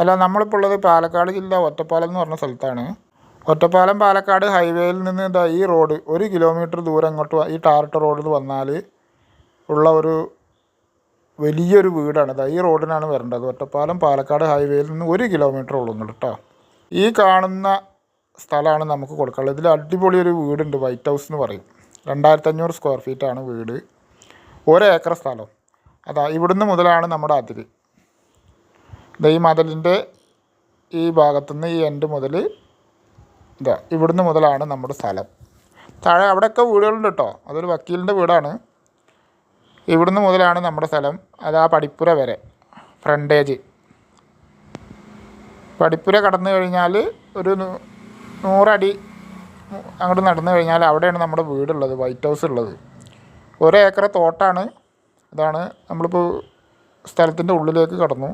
അല്ല, നമ്മളിപ്പോൾ ഉള്ളത് പാലക്കാട് ജില്ല ഒറ്റപ്പാലം എന്ന് പറഞ്ഞ സ്ഥലത്താണ്. ഒറ്റപ്പാലം പാലക്കാട് ഹൈവേയിൽ നിന്ന് ഇതാ ഈ റോഡ് 1 കിലോമീറ്റർ ദൂരം ഇങ്ങോട്ട് ഈ ടാറിട്ട റോഡിൽ വന്നാൽ ഉള്ള ഒരു വലിയൊരു വീടാണ്. ഇതാ ഈ റോഡിനാണ് വരേണ്ടത്. ഒറ്റപ്പാലം പാലക്കാട് ഹൈവേയിൽ നിന്ന് 1 കിലോമീറ്റർ ഉള്ളൂ ഇങ്ങോട്ട് കേട്ടോ. ഈ കാണുന്ന സ്ഥലമാണ് നമുക്ക് കൊടുക്കാനുള്ളത്. ഇതിൽ അടിപൊളി ഒരു വീടുണ്ട്, വൈറ്റ് ഹൗസ് എന്ന് പറയും. 2500 സ്ക്വയർ ഫീറ്റാണ് വീട്, 1 ഏക്കർ സ്ഥലം. അതാ ഇവിടുന്ന് മുതലാണ് നമ്മുടെ അതിര്. ഈ മതിലിൻ്റെ ഈ ഭാഗത്തുനിന്ന് ഈ എൻഡ് മുതൽ ഇതാ ഇവിടുന്ന് മുതലാണ് നമ്മുടെ സ്ഥലം. താഴെ അവിടെയൊക്കെ വീടുകളുണ്ട് കേട്ടോ, അതൊരു വക്കീലിൻ്റെ വീടാണ്. ഇവിടുന്ന് മുതലാണ് നമ്മുടെ സ്ഥലം. അത് ആ പടിപ്പുര വരെ ഫ്രണ്ടേജ്. പടിപ്പുര കടന്നു കഴിഞ്ഞാൽ ഒരു 100 അടി അങ്ങോട്ട് നടന്നു കഴിഞ്ഞാൽ അവിടെയാണ് നമ്മുടെ വീടുള്ളത്, വൈറ്റ് ഹൗസ് ഉള്ളത്. 1 ഏക്കർ തോട്ടാണ്. ഇതാണ് നമ്മളിപ്പോൾ സ്ഥലത്തിൻ്റെ ഉള്ളിലേക്ക് കടന്നു.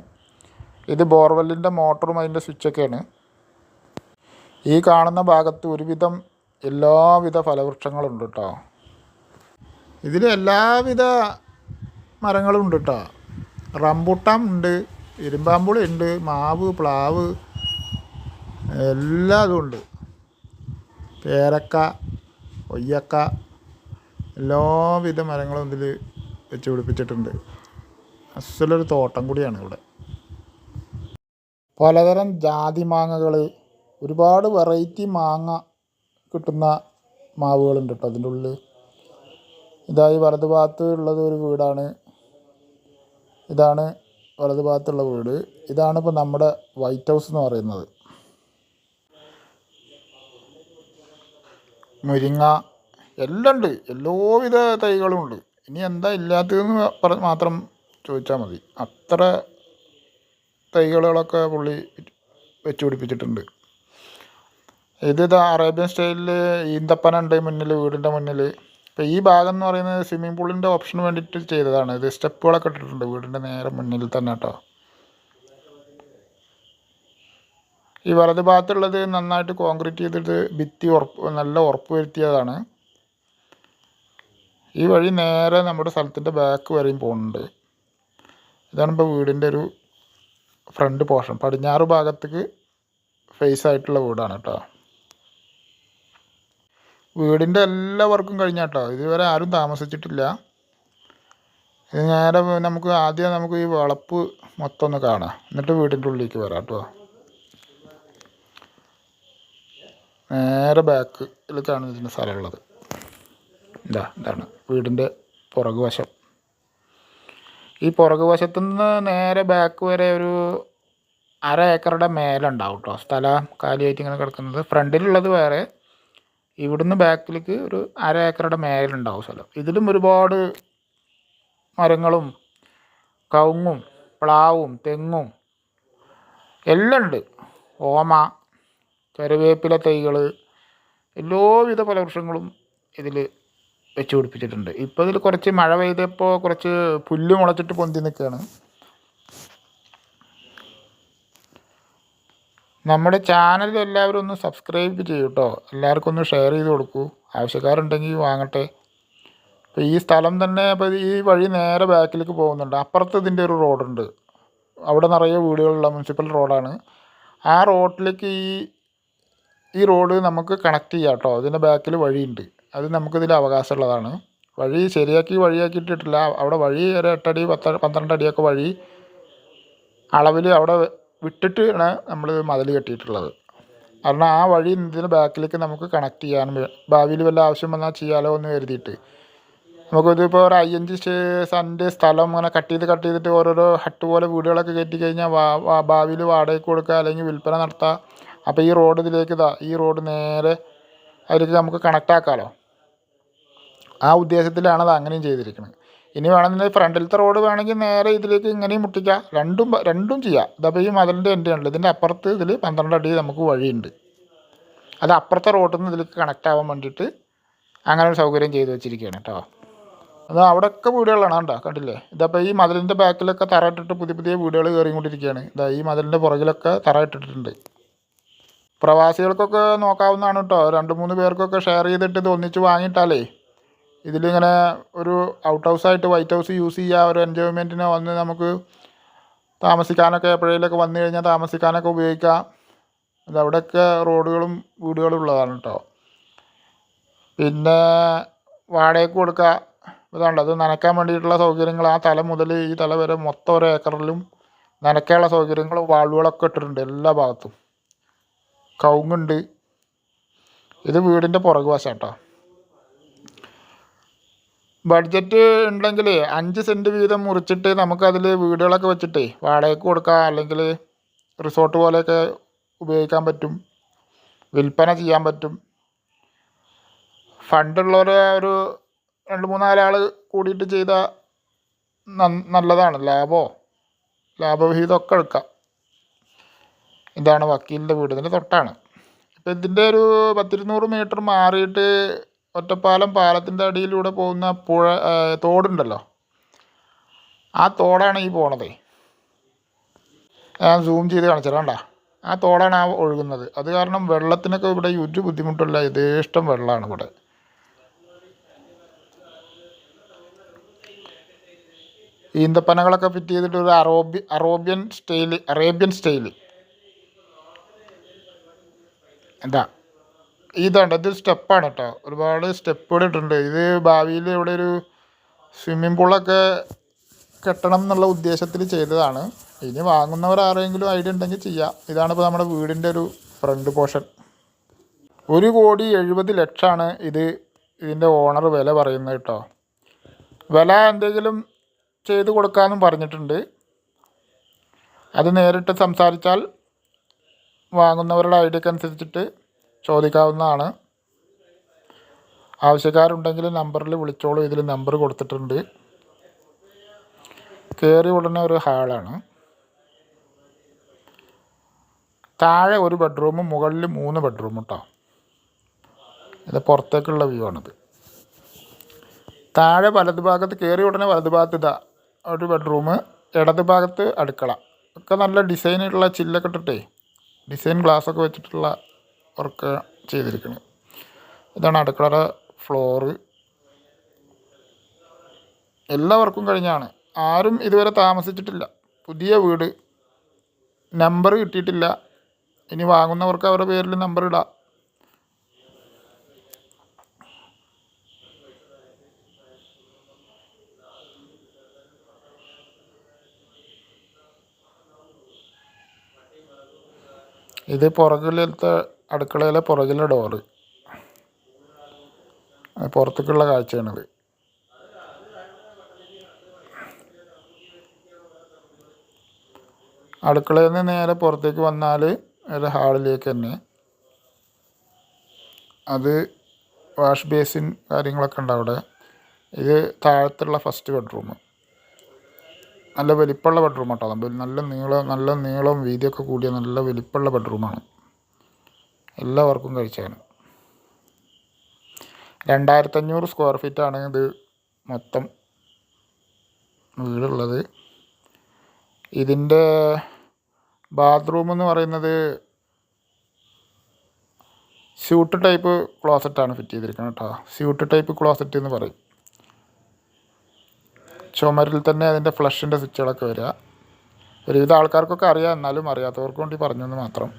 ഇത് ബോർവെല്ലിൻ്റെ മോട്ടറും അതിൻ്റെ സ്വിച്ചൊക്കെയാണ്. ഈ കാണുന്ന ഭാഗത്ത് ഒരുവിധം എല്ലാവിധ ഫലവൃക്ഷങ്ങളുണ്ട് കേട്ടോ. ഇതിൽ എല്ലാവിധ മരങ്ങളും ഉണ്ട് കേട്ടോ. റംബൂട്ടാൻ ഉണ്ട്, ഇരുമ്പാമ്പുളി ഉണ്ട്, മാവ്, പ്ലാവ്, എല്ലാതും ഉണ്ട്. പേരക്ക, കൊയ്യക്ക, എല്ലാവിധ മരങ്ങളും ഇതിൽ വെച്ച് പിടിപ്പിച്ചിട്ടുണ്ട്. അസലൊരു തോട്ടം കൂടിയാണ് ഇവിടെ. പലതരം ജാതി മാങ്ങകൾ, ഒരുപാട് വെറൈറ്റി മാങ്ങ കിട്ടുന്ന മാവുകളുണ്ട് കേട്ടോ അതിൻ്റെ ഉള്ളിൽ. ഇതായി വലതു ഭാഗത്ത് ഉള്ളത് ഒരു വീടാണ്. ഇതാണ് വലതു ഭാഗത്തുള്ള വീട്. ഇതാണ് ഇപ്പോൾ നമ്മുടെ വൈറ്റ് ഹൗസ് എന്ന് പറയുന്നത്. മുരിങ്ങ എല്ലാം ഉണ്ട്, എല്ലാവിധ തൈകളും ഉണ്ട്. ഇനി എന്താ ഇല്ലാത്തതെന്ന് മാത്രം ചോദിച്ചാൽ മതി. അത്ര തൈകളൊക്കെ പുള്ളി വെച്ച് പിടിപ്പിച്ചിട്ടുണ്ട്. ഇതാ അറേബ്യൻ സ്റ്റൈലിൽ ഈന്തപ്പന ഉണ്ട് മുന്നിൽ, വീടിൻ്റെ മുന്നിൽ. ഇപ്പോൾ ഈ ഭാഗം എന്ന് പറയുന്നത് സ്വിമ്മിംഗ് പൂളിൻ്റെ ഓപ്ഷന് വേണ്ടിയിട്ട് ചെയ്തതാണ്. ഇത് സ്റ്റെപ്പുകളൊക്കെ ഇട്ടിട്ടുണ്ട് വീടിൻ്റെ നേരെ മുന്നിൽ തന്നെ കേട്ടോ. ഈ വലത് ഭാഗത്തുള്ളത് നന്നായിട്ട് കോൺക്രീറ്റ് ചെയ്തിട്ട് ഭിത്തി നല്ല ഉറപ്പ് വരുത്തിയതാണ്. ഈ വഴി നേരെ നമ്മുടെ സ്ഥലത്തിൻ്റെ ബാക്ക് വരെയും പോകുന്നുണ്ട്. ഇതാണ് ഇപ്പോൾ വീടിൻ്റെ ഒരു ഫ്രണ്ട് പോർഷൻ. പടിഞ്ഞാറ് ഭാഗത്തേക്ക് ഫേസ് ആയിട്ടുള്ള വീടാണ് കേട്ടോ. വീടിൻ്റെ എല്ലാ വർക്കും കഴിഞ്ഞാട്ടോ, ഇതുവരെ ആരും താമസിച്ചിട്ടില്ല. ഇത് നേരെ നമുക്ക് ഈ വളപ്പ് മൊത്തം ഒന്ന് കാണാം, എന്നിട്ട് വീടിൻ്റെ ഉള്ളിലേക്ക് വരാം കേട്ടോ. നേരെ ബാക്കിലേക്കാണ് ഇതിൻ്റെ സ്ഥലമുള്ളത്. ഇതാണ് വീടിൻ്റെ പുറകു വശം. ഈ പുറകു വശത്തുനിന്ന് നേരെ ബാക്ക് വരെ ഒരു 1/2 ഏക്കറുടെ മേലുണ്ടാവും കേട്ടോ സ്ഥലം കാലിയായിട്ട് ഇങ്ങനെ കിടക്കുന്നത്. ഫ്രണ്ടിലുള്ളത് വേറെ, ഇവിടുന്ന് ബാക്കിലേക്ക് ഒരു 1/2 ഏക്കറുടെ മേലുണ്ടാവും സ്ഥലം. ഇതിലും ഒരുപാട് മരങ്ങളും കവുങ്ങും പ്ലാവും തെങ്ങും എല്ലാം ഉണ്ട്. ഓമ, കറിവേപ്പില തൈകൾ, എല്ലാവിധ ഫലവൃക്ഷങ്ങളും ഇതിൽ വെച്ച് പിടിപ്പിച്ചിട്ടുണ്ട്. ഇപ്പോൾ ഇതിൽ കുറച്ച് മഴ പെയ്തപ്പോൾ കുറച്ച് പുല്ല് മുളച്ചിട്ട് പൊന്തി നിൽക്കുകയാണ്. നമ്മുടെ ചാനൽ എല്ലാവരും ഒന്ന് സബ്സ്ക്രൈബ് ചെയ്യൂ കേട്ടോ. എല്ലാവർക്കും ഒന്ന് ഷെയർ ചെയ്ത് കൊടുക്കൂ, ആവശ്യക്കാരുണ്ടെങ്കിൽ വാങ്ങട്ടെ. ഇപ്പോൾ ഈ സ്ഥലം തന്നെ ഇപ്പോൾ ഈ വഴി നേരെ ബാക്കിലേക്ക് പോകുന്നുണ്ട്. അപ്പുറത്ത് ഇതിൻ്റെ ഒരു റോഡുണ്ട്, അവിടെ നിറയെ വീടുകളുള്ള മുനിസിപ്പൽ റോഡാണ്. ആ റോഡിലേക്ക് ഈ റോഡ് നമുക്ക് കണക്ട് ചെയ്യാം കേട്ടോ. അതിൻ്റെ ബാക്കിൽ വഴിയുണ്ട്, അത് നമുക്കിതിൽ അവകാശമുള്ളതാണ്. വഴി വഴിയാക്കിയിട്ടിട്ടില്ല. അവിടെ വഴി ഒരു 8 അടി 12 അടിയൊക്കെ വഴി അളവിൽ അവിടെ വിട്ടിട്ടാണ് നമ്മൾ മതിൽ കെട്ടിയിട്ടുള്ളത്. കാരണം ആ വഴി ഇതിന് ബാക്കിലേക്ക് നമുക്ക് കണക്ട് ചെയ്യാനും ഭാവിയിൽ വല്ല ആവശ്യം വന്നാൽ ചെയ്യാലോ എന്ന് കരുതിയിട്ട്. നമുക്കിതിപ്പോൾ ഒരു 5 സെൻറ്റ് സ്ഥലം അങ്ങനെ കട്ട് ചെയ്തിട്ട് ഓരോരോ ഹട്ട് പോലെ വീടുകളൊക്കെ കയറ്റി കഴിഞ്ഞാൽ ഭാവിയിൽ വാടകയ്ക്ക് കൊടുക്കുക അല്ലെങ്കിൽ വിൽപ്പന നടത്തുക. അപ്പോൾ ഈ റോഡ് ഈ റോഡ് നേരെ അതിലേക്ക് നമുക്ക് കണക്റ്റ് ആക്കാമല്ലോ. ആ ഉദ്ദേശത്തിലാണ് അത് അങ്ങനെയും ചെയ്തിരിക്കുന്നത്. ഇനി വേണമെന്നുണ്ടെങ്കിൽ ഫ്രണ്ടിലത്തെ റോഡ് വേണമെങ്കിൽ നേരെ ഇതിലേക്ക് ഇങ്ങനെയും മുട്ടിക്കാം. രണ്ടും ചെയ്യാം. ഇതപ്പോൾ ഈ മതിലിൻ്റെ എൻ്റെ ഉണ്ടല്ലോ, ഇതിൻ്റെ അപ്പുറത്ത് ഇതിൽ 12 അടി നമുക്ക് വഴിയുണ്ട്. അത് അപ്പുറത്തെ റോഡിൽ നിന്ന് ഇതിലേക്ക് കണക്റ്റ് ആവാൻ വേണ്ടിയിട്ട് അങ്ങനെ ഒരു സൗകര്യം ചെയ്ത് വെച്ചിരിക്കുകയാണ് കേട്ടോ. അത് അവിടെയൊക്കെ വീടുകളാണ് കണ്ടില്ലേ. ഇതപ്പോൾ ഈ മതിലിൻ്റെ ബാക്കിലൊക്കെ തറ ഇട്ടിട്ട് പുതിയ വീടുകൾ കയറിക്കൊണ്ടിരിക്കുകയാണ്. ഈ മതിലിൻ്റെ പുറകിലൊക്കെ തറ ഇട്ടിട്ടുണ്ട്. പ്രവാസികൾക്കൊക്കെ നോക്കാവുന്നതാണ് കേട്ടോ. 2-3 പേർക്കൊക്കെ ഷെയർ ചെയ്തിട്ട് ഇത് ഒന്നിച്ച് വാങ്ങിയിട്ടാലേ ഇതിലിങ്ങനെ ഒരു ഔട്ട് ഹൗസായിട്ട് വൈറ്റ് ഹൗസ് യൂസ് ചെയ്യുക, ഒരു എൻജോയ്മെൻറ്റിന് വന്ന് നമുക്ക് താമസിക്കാനൊക്കെ എപ്പോഴേലൊക്കെ വന്നു കഴിഞ്ഞാൽ താമസിക്കാനൊക്കെ ഉപയോഗിക്കാം. ഇതവിടെയൊക്കെ റോഡുകളും വീടുകളും ഉള്ളതാണ് കേട്ടോ. പിന്നെ വാടകയ്ക്ക് കൊടുക്കുക. ഇതാണ്ട് അത് നനയ്ക്കാൻ വേണ്ടിയിട്ടുള്ള സൗകര്യങ്ങൾ ആ തല മുതൽ ഈ തല വരെ മൊത്തം ഒരു ഏക്കറിലും നനയ്ക്കാനുള്ള സൗകര്യങ്ങളും വാൾവുകളൊക്കെ ഇട്ടിട്ടുണ്ട് എല്ലാ ഭാഗത്തും. കവുങ്ങുണ്ട്. ഇത് വീടിൻ്റെ പുറകു വശം കേട്ടോ. ബഡ്ജറ്റ് ഉണ്ടെങ്കിൽ 5 സെൻറ്റ് വീതം മുറിച്ചിട്ട് നമുക്കതിൽ വീടുകളൊക്കെ വെച്ചിട്ടേ വാടകയ്ക്ക് കൊടുക്കാം. അല്ലെങ്കിൽ റിസോർട്ട് പോലെയൊക്കെ ഉപയോഗിക്കാൻ പറ്റും, വിൽപ്പന ചെയ്യാൻ പറ്റും. ഫണ്ടുള്ളവർ ഒരു 2-3-4 ആൾ കൂടിയിട്ട് ചെയ്താൽ നല്ലതാണ്. ലാഭവിഹിതമൊക്കെ എടുക്കാം. ഇതാണ് വക്കീലിൻ്റെ വീട്, ഇതിൻ്റെ തൊട്ടാണ്. ഇപ്പം ഇതിൻ്റെ ഒരു 10-200 മീറ്റർ മാറിയിട്ട് ഒറ്റപ്പാലം പാലത്തിൻ്റെ അടിയിലൂടെ പോകുന്ന തോടുണ്ടല്ലോ, ആ തോടാണ് ഈ പോണതേ. ഞാൻ സൂം ചെയ്ത് കാണിച്ചു തരാം. കണ്ടോ, ആ തോടാണ് ആ ഒഴുകുന്നത്. അത് കാരണം വെള്ളത്തിനൊക്കെ ഇവിടെ ഒരു ബുദ്ധിമുട്ടില്ല, യഥേഷ്ടം വെള്ളമാണ് ഇവിടെ. ഈന്തപ്പനകളൊക്കെ ഫിറ്റ് ചെയ്തിട്ട് ഒരു അറേബ്യൻ സ്റ്റൈല് എന്താ ഇതുണ്ട്. ഇത് സ്റ്റെപ്പാണ് കേട്ടോ, ഒരുപാട് സ്റ്റെപ്പുകൾ ഇട്ടിട്ടുണ്ട്. ഇത് ഭാവിയിൽ ഇവിടെ ഒരു സ്വിമ്മിംഗ് പൂളൊക്കെ കെട്ടണം എന്നുള്ള ഉദ്ദേശത്തിൽ ചെയ്തതാണ്. ഇനി വാങ്ങുന്നവർ ആരെങ്കിലും ഐഡിയ ഉണ്ടെങ്കിൽ ചെയ്യാം. ഇതാണിപ്പോൾ നമ്മുടെ വീടിൻ്റെ ഒരു ഫ്രണ്ട് പോർഷൻ. 1,70,00,000 ഇതിൻ്റെ ഓണർ വില പറയുന്നത് കേട്ടോ. വില എന്തെങ്കിലും ചെയ്ത് കൊടുക്കാമെന്നും പറഞ്ഞിട്ടുണ്ട്. അത് നേരിട്ട് സംസാരിച്ചാൽ വാങ്ങുന്നവരുടെ ഐഡിയക്ക് അനുസരിച്ചിട്ട് ചോദിക്കാവുന്നതാണ്. ആവശ്യക്കാരുണ്ടെങ്കിൽ നമ്പറിൽ വിളിച്ചോളൂ. ഇതിൽ നമ്പർ കൊടുത്തിട്ടുണ്ട്. കയറി ഉടനെ ഒരു ഹാളാണ്. താഴെ 1 ബെഡ്റൂമും മുകളിൽ 3 ബെഡ്റൂമും കേട്ടോ. ഇത് പുറത്തേക്കുള്ള വ്യൂ ആണിത്. താഴെ വലതുഭാഗത്ത് കയറി ഉടനെ വലതുഭാഗത്ത് 1 ബെഡ്റൂം, ഇടത് ഭാഗത്ത് അടുക്കള. ഒക്കെ നല്ല ഡിസൈനുള്ള ചില്ലൊക്കെ ഇട്ടിട്ടേ ഡിസൈൻ ഗ്ലാസ്സൊക്കെ വെച്ചിട്ടുള്ള വർക്ക് ചെയ്തിരിക്കുന്നത്. ഇതാണ് അടുക്കളയുടെ ഫ്ലോറ്. എല്ലാ വർക്കും കഴിഞ്ഞാണ്. ആരും ഇതുവരെ താമസിച്ചിട്ടില്ല. പുതിയ വീട്. നമ്പർ കിട്ടിയിട്ടില്ല. ഇനി വാങ്ങുന്നവർക്ക് അവരുടെ പേരിൽ നമ്പർ ഇടാം. ഇത് പുറകിലത്തെ അടുക്കളയിലെ പുറകിലെ ഡോറ്, പുറത്തേക്കുള്ള കാഴ്ചയാണിത്. അടുക്കളയിൽ നിന്ന് നേരെ പുറത്തേക്ക് വന്നാൽ ഒരു ഹാളിലേക്ക് തന്നെ. അത് വാഷ് ബേസിൻ കാര്യങ്ങളൊക്കെ ഉണ്ട് അവിടെ. ഇത് താഴത്തുള്ള ഫസ്റ്റ് ബെഡ്റൂം. നല്ല വലിപ്പമുള്ള ബെഡ്റൂം കേട്ടോ. നല്ല നീളവും വീതിയൊക്കെ കൂടിയ നല്ല വലിപ്പമുള്ള ബെഡ്റൂമാണ്. എല്ലാവർക്കും കഴിച്ചാണ്. 2500 സ്ക്വയർ ഫീറ്റാണ് ഇത് മൊത്തം വീടുള്ളത്. ഇതിൻ്റെ ബാത്റൂം എന്ന് പറയുന്നത് സ്യൂട്ട് ടൈപ്പ് ക്ലോസറ്റാണ് ഫിറ്റ് ചെയ്തിരിക്കുന്നത് കേട്ടോ. സ്യൂട്ട് ടൈപ്പ് ക്ലോസറ്റ് എന്ന് പറയും. ചുമരിൽ തന്നെ അതിൻ്റെ ഫ്ലഷിൻ്റെ സ്വിച്ചുകളൊക്കെ വരിക. ഒരുവിധ ആൾക്കാർക്കൊക്കെ അറിയാം, എന്നാലും അറിയാത്തവർക്ക് വേണ്ടി പറഞ്ഞെന്ന് മാത്രം.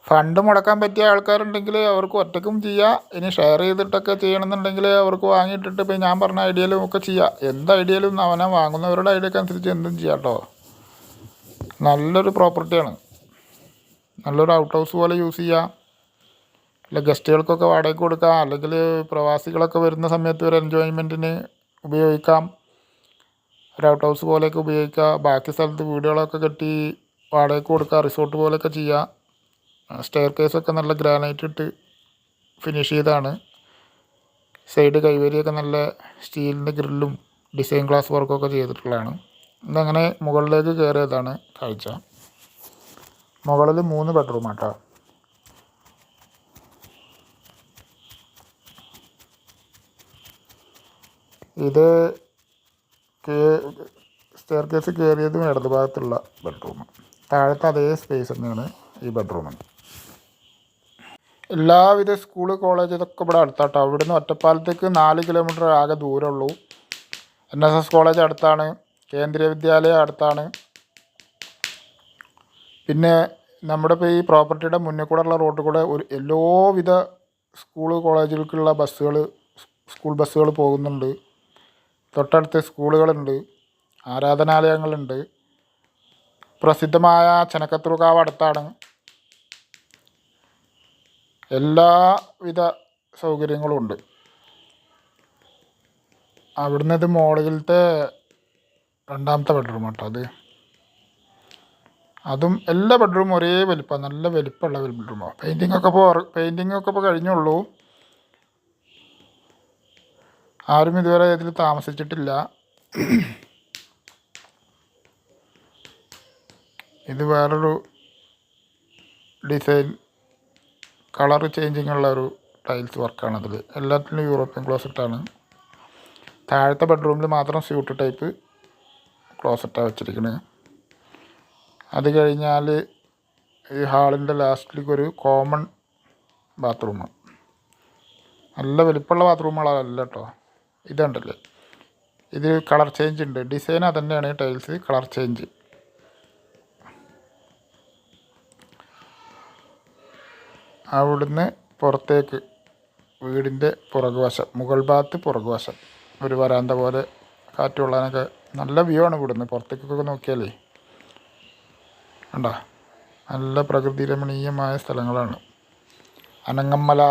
ഫണ്ട് മുടക്കാൻ പറ്റിയ ആൾക്കാരുണ്ടെങ്കിൽ അവർക്ക് ഒറ്റയ്ക്കും ചെയ്യാം. ഇനി ഷെയർ ചെയ്തിട്ടൊക്കെ ചെയ്യണമെന്നുണ്ടെങ്കിൽ അവർക്ക് വാങ്ങിയിട്ടിട്ട് ഇപ്പോൾ ഞാൻ പറഞ്ഞ ഐഡിയയിലും ഒക്കെ ചെയ്യാം. എന്ത് ഐഡിയയിലും അവനെ വാങ്ങുന്നവരുടെ ഐഡിയക്ക് അനുസരിച്ച് എന്തും ചെയ്യാം കേട്ടോ. നല്ലൊരു പ്രോപ്പർട്ടിയാണ്. നല്ലൊരു ഔട്ട് ഹൗസ് പോലെ യൂസ് ചെയ്യാം. അല്ല ഗസ്റ്റുകൾക്കൊക്കെ വാടകയ്ക്ക് കൊടുക്കാം. അല്ലെങ്കിൽ പ്രവാസികളൊക്കെ വരുന്ന സമയത്ത് ഒരു എൻജോയ്മെൻറ്റിന് ഉപയോഗിക്കാം. ഒരു ഔട്ട് ഹൗസ് പോലെയൊക്കെ ഉപയോഗിക്കാം. ബാക്കി സ്ഥലത്ത് വീടുകളൊക്കെ കെട്ടി വാടകയ്ക്ക് കൊടുക്കുക, റിസോർട്ട് പോലെയൊക്കെ ചെയ്യാം. സ്റ്റെയർ കേസൊക്കെ നല്ല ഗ്രാനൈറ്റ് ഇട്ട് ഫിനിഷ് ചെയ്താണ്. സൈഡ് കൈവരിയൊക്കെ നല്ല സ്റ്റീലിൻ്റെ ഗ്രില്ലും ഡിസൈൻ ഗ്ലാസ് വർക്കൊക്കെ ചെയ്തിട്ടുള്ളതാണ്. ഇതങ്ങനെ മുകളിലേക്ക് കയറിയതാണ് കാഴ്ച. മുകളിൽ 3 ബെഡ്റൂം കേട്ടോ. ഇത് സ്റ്റെയർ കേസ് കയറിയതും ഇടത് ഭാഗത്തുള്ള ബെഡ്റൂം. താഴത്തെ അതേ സ്പേസ് തന്നെയാണ് ഈ ബെഡ്റൂമിന്. എല്ലാവിധ 2 സ്കൂള് കോളേജ് ഇതൊക്കെ ഇവിടെ അടുത്താട്ടോ. ഇവിടുന്ന് ഒറ്റപ്പാലത്തേക്ക് 4 കിലോമീറ്റർ ആകെ ദൂരമുള്ളൂ. NSS കോളേജ് അടുത്താണ്, കേന്ദ്രീയ വിദ്യാലയം അടുത്താണ്. പിന്നെ നമ്മുടെ ഇപ്പോൾ ഈ പ്രോപ്പർട്ടിയുടെ മുന്നിൽ കൂടെ ഉള്ള റോഡിൽ കൂടെ ഒരു എല്ലാവിധ കോളേജുകൾക്കുള്ള സ്കൂൾ ബസ്സുകൾ പോകുന്നുണ്ട്. തൊട്ടടുത്ത് സ്കൂളുകളുണ്ട്, ആരാധനാലയങ്ങളുണ്ട്. പ്രസിദ്ധമായ ചെനക്കത്തൂർക്കാവ് അടുത്താണ്. എല്ലാവിധ സൗകര്യങ്ങളും ഉണ്ട്. അവിടുന്ന് ഇത് മോളിലത്തെ 2ാമത്തെ ബെഡ്റൂം കേട്ടോ. അതും എല്ലാ ബെഡ്റൂമും ഒരേ വലിപ്പം, നല്ല വലിപ്പമുള്ള ബെഡ്റൂമാണ്. പെയിൻറ്റിങ്ങൊക്കെ ഇപ്പോൾ കഴിഞ്ഞുള്ളൂ. ആരും ഇതുവരെ ഇതിൽ താമസിച്ചിട്ടില്ല. ഇത് വേറൊരു ഡിസൈൻ, കളർ ചേഞ്ചിങ് ഉള്ള ഒരു ടൈൽസ് വർക്കാണ് അതിൽ. എല്ലാത്തിലും യൂറോപ്യൻ ക്ലോസറ്റാണ്. താഴത്തെ ബെഡ്റൂമിൽ മാത്രം സ്യൂട്ട് ടൈപ്പ് ക്ലോസറ്റാണ് വെച്ചിരിക്കുന്നത്. അത് കഴിഞ്ഞാൽ ഈ ഹാളിൻ്റെ ലാസ്റ്റിലേക്ക് ഒരു കോമൺ ബാത്റൂം. നല്ല വലിപ്പമുള്ള ബാത്റൂമുകളല്ല കേട്ടോ. ഇതുണ്ടല്ലേ, ഇത് കളർ ചേഞ്ച് ഉണ്ട്. ഡിസൈൻ അതുതന്നെയാണ്, ടൈൽസ് കളർ ചേഞ്ച്. അവിടുന്ന് പുറത്തേക്ക് വീടിൻ്റെ പുറകുവശം, മുകൾ ഭാഗത്ത് പുറകുവശം ഒരു വരാന്ത പോലെ കാറ്റ് കൊള്ളാനൊക്കെ നല്ല വ്യൂ ആണ്. ഇവിടുന്ന് പുറത്തേക്കൊക്കെ നോക്കിയാലേ കണ്ടോ, നല്ല പ്രകൃതി രമണീയമായ സ്ഥലങ്ങളാണ്. അനങ്ങമല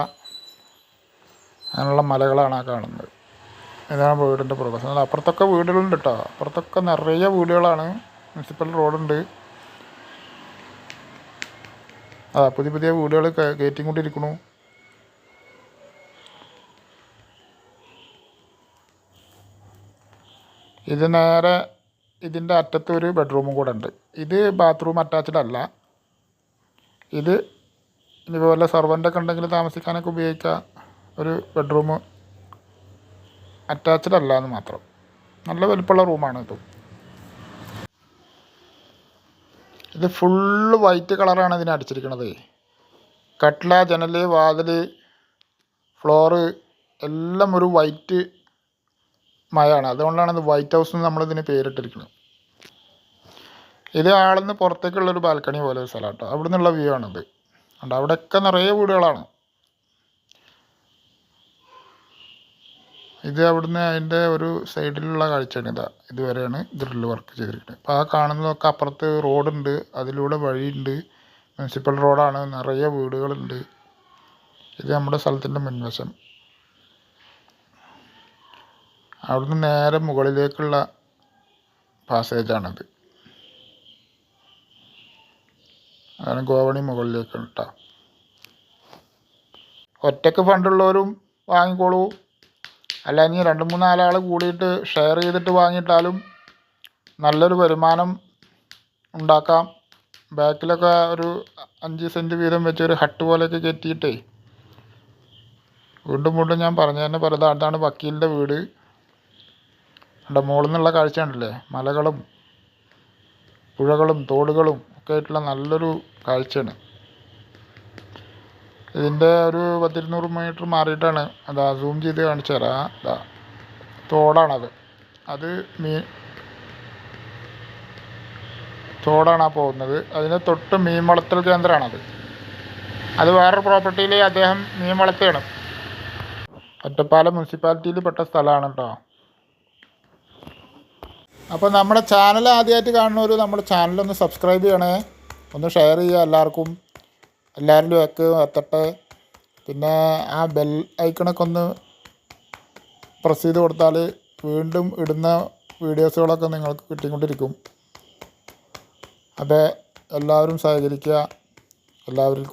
അങ്ങനെയുള്ള മലകളാണ് ആ കാണുന്നത്. ഇതാണ് വീടിൻ്റെ പുറകുവശം. അപ്പുറത്തൊക്കെ വീടുകളുണ്ട് കേട്ടോ. അപ്പുറത്തൊക്കെ നിറയെ വീടുകളാണ്. മുനിസിപ്പൽ റോഡുണ്ട്. പുതിയ പുതിയ വീടുകൾ കയറ്റിക്കൊണ്ടിരിക്കണു. ഇത് നേരെ ഇതിൻ്റെ അറ്റത്ത് ഒരു ബെഡ്റൂമും കൂടെ ഉണ്ട്. ഇത് ബാത്റൂം അറ്റാച്ച്ഡ് അല്ല. ഇത് ഇനിയിപ്പോൾ വല്ല സെർവൻ്റൊക്കെ ഉണ്ടെങ്കിൽ താമസിക്കാനൊക്കെ ഉപയോഗിക്കാം. ഒരു ബെഡ്റൂം അറ്റാച്ച്ഡ് അല്ല എന്ന് മാത്രം. നല്ല വലിപ്പമുള്ള റൂമാണ് ഇത്. ഇത് ഫുള്ള് വൈറ്റ് കളറാണ് ഇതിന് അടിച്ചിരിക്കണത്. കട്ടില, ജനൽ, വാതിൽ, ഫ്ലോറ് എല്ലാം ഒരു വൈറ്റ് മയമാണ്. അതുകൊണ്ടാണ് ഇത് വൈറ്റ് ഹൗസ് എന്ന് നമ്മളിതിന് പേരിട്ടിരിക്കുന്നത്. ഇത് ആളിന്ന് പുറത്തേക്കുള്ളൊരു ബാൽക്കണി പോലെ ഒരു സ്ഥലം കേട്ടോ. അവിടെ നിന്നുള്ള വ്യൂ ആണിത്. അതുകൊണ്ട് അവിടെയൊക്കെ നിറയെ വീടുകളാണ്. ഇത് അവിടുന്ന് അതിൻ്റെ ഒരു സൈഡിലുള്ള കാഴ്ചയാണ്. ഇതുവരെയാണ് ഡ്രില്ല് വർക്ക് ചെയ്തിരിക്കുന്നത്. അപ്പോൾ ആ കാണുന്നതൊക്കെ അപ്പുറത്ത് റോഡുണ്ട്, അതിലൂടെ വഴിയുണ്ട്. മുനിസിപ്പൽ റോഡാണ്, നിറയെ വീടുകളുണ്ട്. ഇത് നമ്മുടെ സ്ഥലത്തിൻ്റെ മുൻവശം. അവിടുന്ന് നേരെ മുകളിലേക്കുള്ള പാസേജാണിത്. അതാണ് ഗോവണി മുകളിലേക്ക് കേട്ടോ. ഒറ്റയ്ക്ക് ഫണ്ടുള്ളവരും വാങ്ങിക്കോളൂ. അല്ല, ഇനി 2-3-4 ആൾ കൂടിയിട്ട് ഷെയർ ചെയ്തിട്ട് വാങ്ങിയിട്ടാലും നല്ലൊരു വരുമാനം ഉണ്ടാക്കാം. ബാക്കിലൊക്കെ ഒരു 5 സെൻറ്റ് വീതം വെച്ച് ഒരു ഹട്ട് പോലെയൊക്കെ കയറ്റിയിട്ടേ, വീണ്ടും ഞാൻ പറഞ്ഞു തന്നെ പറയുന്നത്, അതാണ് വക്കീലിൻ്റെ വീട്. അവിടെ മുകളിൽ നിന്നുള്ള കാഴ്ച ഉണ്ടല്ലേ, മലകളും പുഴകളും തോടുകളും ഒക്കെ ആയിട്ടുള്ള നല്ലൊരു കാഴ്ചയാണ്. ഇതിൻ്റെ ഒരു 10-200 മീറ്റർ മാറിയിട്ടാണ്. സൂം ചെയ്ത് കാണിച്ചു തരാം. തോടാണത്. അത് തോടാണ് ആ പോകുന്നത്. അതിന് തൊട്ട് മീൻ വളർത്തൽ കേന്ദ്രമാണത്. അത് വേറൊരു പ്രോപ്പർട്ടിയിൽ അദ്ദേഹം മീൻ വളർത്തുകയാണ്. ഒറ്റപ്പാലം മുനിസിപ്പാലിറ്റിയിൽ പെട്ട സ്ഥലമാണ് കേട്ടോ. അപ്പോൾ നമ്മുടെ ചാനൽ ആദ്യമായിട്ട് കാണുന്നവർ നമ്മുടെ ചാനലൊന്ന് സബ്സ്ക്രൈബ് ചെയ്യണേ, ഒന്ന് ഷെയർ ചെയ്യുക എല്ലാവർക്കും. എല്ലാവരിലും എത്തട്ടെ. പിന്നെ ആ ബെൽ ഐക്കണൊക്കെ ഒന്ന് പ്രസ് ചെയ്ത് കൊടുത്താൽ വീണ്ടും ഇടുന്ന വീഡിയോസുകളൊക്കെ നിങ്ങൾക്ക് കിട്ടിക്കൊണ്ടിരിക്കും. അപ്പോൾ എല്ലാവരും സഹകരിക്കുക. എല്ലാവർക്കും